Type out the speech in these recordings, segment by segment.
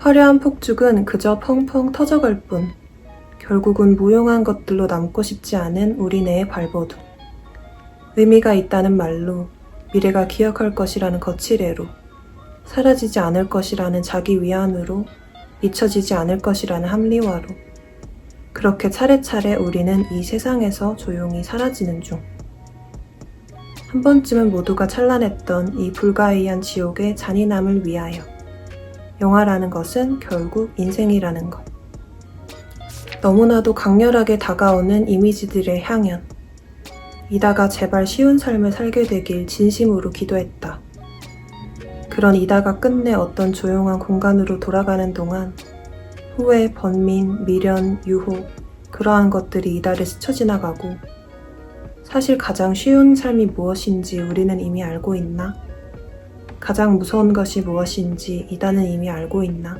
화려한 폭죽은 그저 펑펑 터져갈 뿐 결국은 무용한 것들로 남고 싶지 않은 우리네의 발버둥. 의미가 있다는 말로, 미래가 기억할 것이라는 거칠애로, 사라지지 않을 것이라는 자기 위안으로, 잊혀지지 않을 것이라는 합리화로 그렇게 차례차례 우리는 이 세상에서 조용히 사라지는 중. 한 번쯤은 모두가 찬란했던 이 불가이한 지옥의 잔인함을 위하여. 영화라는 것은 결국 인생이라는 것. 너무나도 강렬하게 다가오는 이미지들의 향연. 이다가 제발 쉬운 삶을 살게 되길 진심으로 기도했다. 그런 이다가 끝내 어떤 조용한 공간으로 돌아가는 동안 후회, 번민, 미련, 유혹, 그러한 것들이 이다를 스쳐 지나가고 사실 가장 쉬운 삶이 무엇인지 우리는 이미 알고 있나? 가장 무서운 것이 무엇인지 이다는 이미 알고 있나?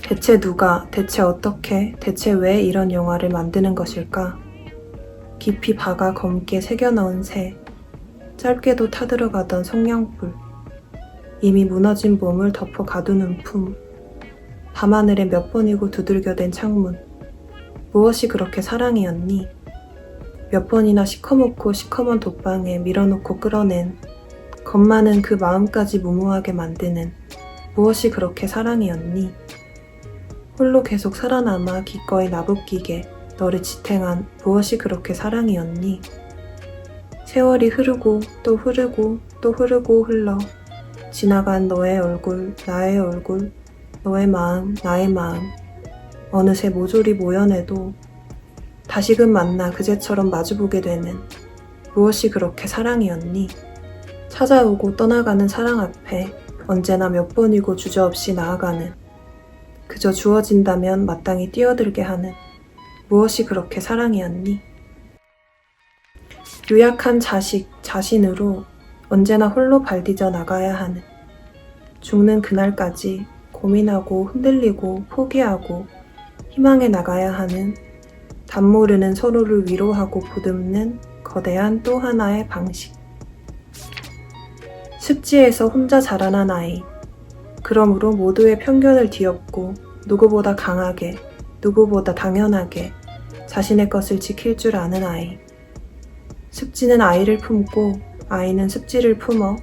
대체 누가, 대체 어떻게, 대체 왜 이런 영화를 만드는 것일까? 깊이 박아 검게 새겨넣은 새, 짧게도 타들어가던 성냥불, 이미 무너진 몸을 덮어 가두는 품, 밤하늘에 몇 번이고 두들겨댄 창문. 무엇이 그렇게 사랑이었니? 몇 번이나 시커멓고 시커먼 돗방에 밀어놓고 끌어낸 겁 많은 그 마음까지 무모하게 만드는 무엇이 그렇게 사랑이었니? 홀로 계속 살아남아 기꺼이 나부끼게 너를 지탱한 무엇이 그렇게 사랑이었니? 세월이 흐르고 또 흐르고 또 흐르고 흘러 지나간 너의 얼굴, 나의 얼굴, 너의 마음, 나의 마음, 어느새 모조리 모여내도 다시금 만나 그제처럼 마주보게 되는 무엇이 그렇게 사랑이었니? 찾아오고 떠나가는 사랑 앞에 언제나 몇 번이고 주저없이 나아가는, 그저 주어진다면 마땅히 뛰어들게 하는 무엇이 그렇게 사랑이었니? 유약한 자식, 자신으로 언제나 홀로 발디뎌 나가야 하는, 죽는 그날까지 고민하고 흔들리고 포기하고 희망해 나가야 하는, 단모르는 서로를 위로하고 보듬는 거대한 또 하나의 방식. 습지에서 혼자 자라난 아이. 그러므로 모두의 편견을 뒤엎고 누구보다 강하게, 누구보다 당연하게 자신의 것을 지킬 줄 아는 아이. 습지는 아이를 품고 아이는 습지를 품어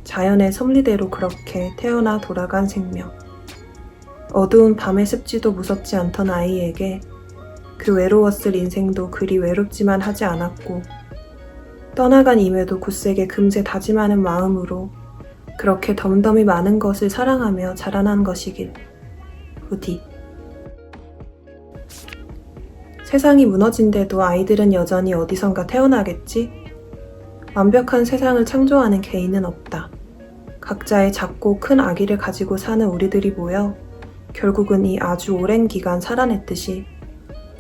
자연의 섭리대로 그렇게 태어나 돌아간 생명. 어두운 밤의 습지도 무섭지 않던 아이에게 그 외로웠을 인생도 그리 외롭지만 하지 않았고, 떠나간 임에도 굳세게 금세 다짐하는 마음으로 그렇게 덤덤히 많은 것을 사랑하며 자라난 것이길. 부디. 세상이 무너진데도 아이들은 여전히 어디선가 태어나겠지? 완벽한 세상을 창조하는 개인은 없다. 각자의 작고 큰 아기를 가지고 사는 우리들이 모여 결국은 이 아주 오랜 기간 살아냈듯이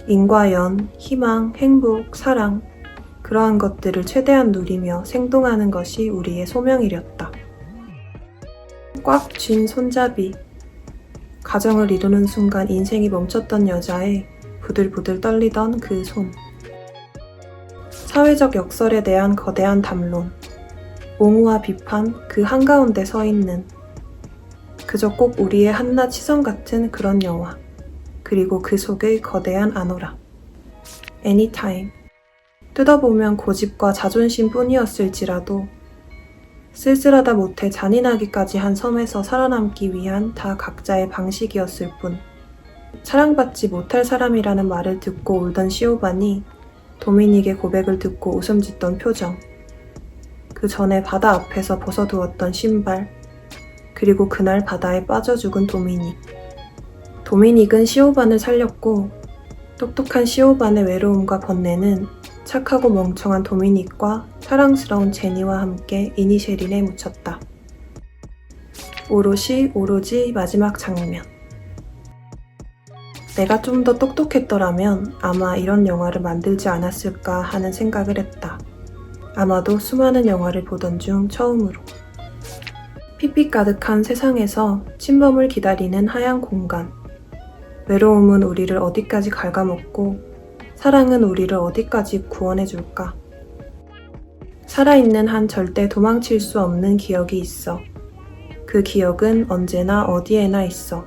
인과 연, 희망, 행복, 사랑, 그러한 것들을 최대한 누리며 생동하는 것이 우리의 소명이렸다. 꽉 쥔 손잡이. 가정을 이루는 순간 인생이 멈췄던 여자의 부들부들 떨리던 그 손. 사회적 역설에 대한 거대한 담론. 옹호와 비판 그 한가운데 서 있는, 그저 꼭 우리의 한낱 시선 같은 그런 영화. 그리고 그 속의 거대한 아노라. Anytime. 뜯어보면 고집과 자존심 뿐이었을지라도 쓸쓸하다 못해 잔인하기까지 한 섬에서 살아남기 위한 다 각자의 방식이었을 뿐, 사랑받지 못할 사람이라는 말을 듣고 울던 시오반이 도미닉의 고백을 듣고 웃음 짓던 표정, 그 전에 바다 앞에서 벗어두었던 신발, 그리고 그날 바다에 빠져 죽은 도미닉. 도미닉은 시오반을 살렸고 똑똑한 시오반의 외로움과 번뇌는 착하고 멍청한 도미닉과 사랑스러운 제니와 함께 이니셰린에 묻혔다. 오로지 마지막 장면. 내가 좀 더 똑똑했더라면 아마 이런 영화를 만들지 않았을까 하는 생각을 했다. 아마도 수많은 영화를 보던 중 처음으로. 핏빛 가득한 세상에서 침범을 기다리는 하얀 공간. 외로움은 우리를 어디까지 갉아먹고 사랑은 우리를 어디까지 구원해줄까? 살아있는 한 절대 도망칠 수 없는 기억이 있어. 그 기억은 언제나 어디에나 있어.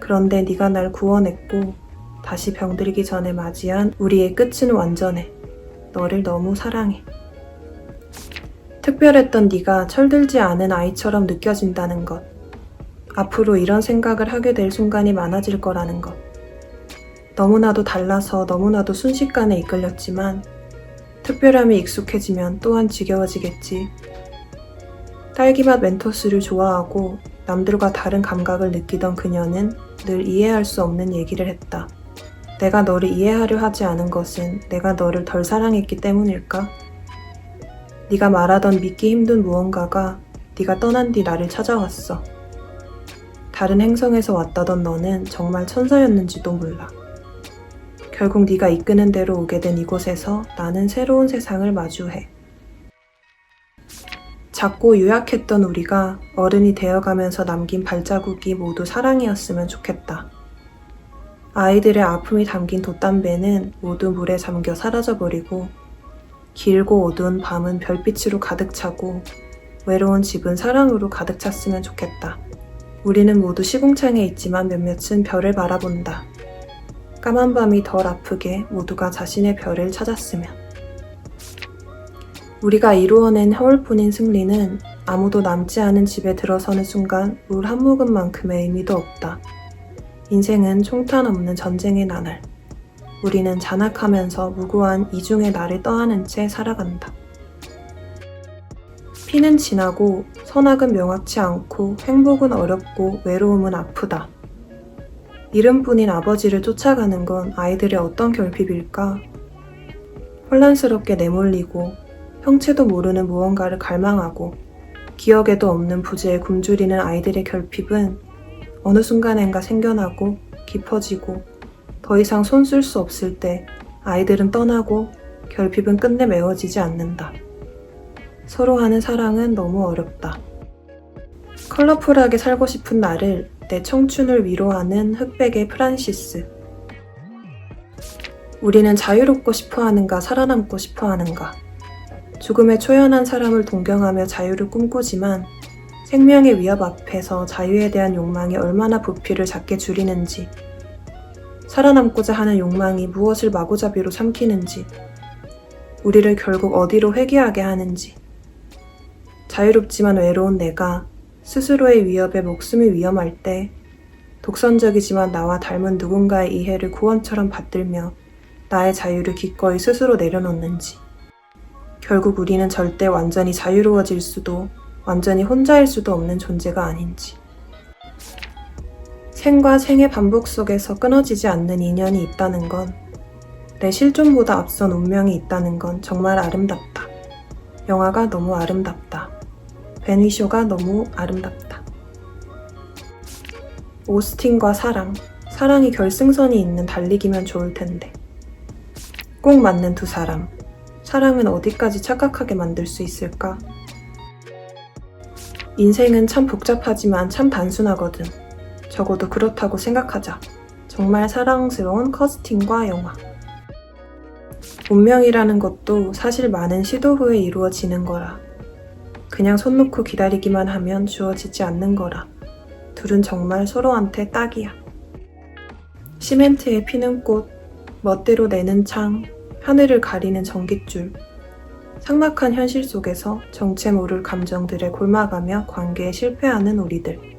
그런데 네가 날 구원했고 다시 병들기 전에 맞이한 우리의 끝은 완전해. 너를 너무 사랑해. 특별했던 네가 철들지 않은 아이처럼 느껴진다는 것. 앞으로 이런 생각을 하게 될 순간이 많아질 거라는 것. 너무나도 달라서 너무나도 순식간에 이끌렸지만 특별함이 익숙해지면 또한 지겨워지겠지. 딸기맛 멘토스를 좋아하고 남들과 다른 감각을 느끼던 그녀는 늘 이해할 수 없는 얘기를 했다. 내가 너를 이해하려 하지 않은 것은 내가 너를 덜 사랑했기 때문일까? 네가 말하던 믿기 힘든 무언가가 네가 떠난 뒤 나를 찾아왔어. 다른 행성에서 왔다던 너는 정말 천사였는지도 몰라. 결국 네가 이끄는 대로 오게 된 이곳에서 나는 새로운 세상을 마주해. 작고 유약했던 우리가 어른이 되어가면서 남긴 발자국이 모두 사랑이었으면 좋겠다. 아이들의 아픔이 담긴 돛담배는 모두 물에 잠겨 사라져버리고 길고 어두운 밤은 별빛으로 가득 차고 외로운 집은 사랑으로 가득 찼으면 좋겠다. 우리는 모두 시궁창에 있지만 몇몇은 별을 바라본다. 까만 밤이 덜 아프게 모두가 자신의 별을 찾았으면. 우리가 이루어낸 허울뿐인 승리는 아무도 남지 않은 집에 들어서는 순간 물 한 모금만큼의 의미도 없다. 인생은 총탄 없는 전쟁의 나날. 우리는 잔악하면서 무고한 이중의 나를 떠안은 채 살아간다. 피는 진하고 선악은 명확치 않고 행복은 어렵고 외로움은 아프다. 이름뿐인 아버지를 쫓아가는 건 아이들의 어떤 결핍일까? 혼란스럽게 내몰리고 형체도 모르는 무언가를 갈망하고 기억에도 없는 부재에 굶주리는 아이들의 결핍은 어느 순간엔가 생겨나고 깊어지고 더 이상 손 쓸 수 없을 때 아이들은 떠나고 결핍은 끝내 메워지지 않는다. 서로 하는 사랑은 너무 어렵다. 컬러풀하게 살고 싶은 나를 내 청춘을 위로하는 흑백의 프란시스. 우리는 자유롭고 싶어하는가 살아남고 싶어하는가. 죽음에 초연한 사람을 동경하며 자유를 꿈꾸지만 생명의 위협 앞에서 자유에 대한 욕망이 얼마나 부피를 작게 줄이는지, 살아남고자 하는 욕망이 무엇을 마구잡이로 삼키는지, 우리를 결국 어디로 회귀하게 하는지. 자유롭지만 외로운 내가 스스로의 위협에 목숨이 위험할 때 독선적이지만 나와 닮은 누군가의 이해를 구원처럼 받들며 나의 자유를 기꺼이 스스로 내려놓는지. 결국 우리는 절대 완전히 자유로워질 수도 완전히 혼자일 수도 없는 존재가 아닌지. 생과 생의 반복 속에서 끊어지지 않는 인연이 있다는 건, 내 실존보다 앞선 운명이 있다는 건 정말 아름답다. 영화가 너무 아름답다. 벤 휘쇼가 너무 아름답다. 오스틴과 사랑, 사랑이 결승선이 있는 달리기면 좋을 텐데. 꼭 맞는 두 사람, 사랑은 어디까지 착각하게 만들 수 있을까? 인생은 참 복잡하지만 참 단순하거든. 적어도 그렇다고 생각하자. 정말 사랑스러운 커스팅과 영화. 운명이라는 것도 사실 많은 시도 후에 이루어지는 거라. 그냥 손 놓고 기다리기만 하면 주어지지 않는 거라. 둘은 정말 서로한테 딱이야. 시멘트에 피는 꽃, 멋대로 내는 창, 하늘을 가리는 전깃줄. 삭막한 현실 속에서 정체 모를 감정들에 골마가며 관계에 실패하는 우리들.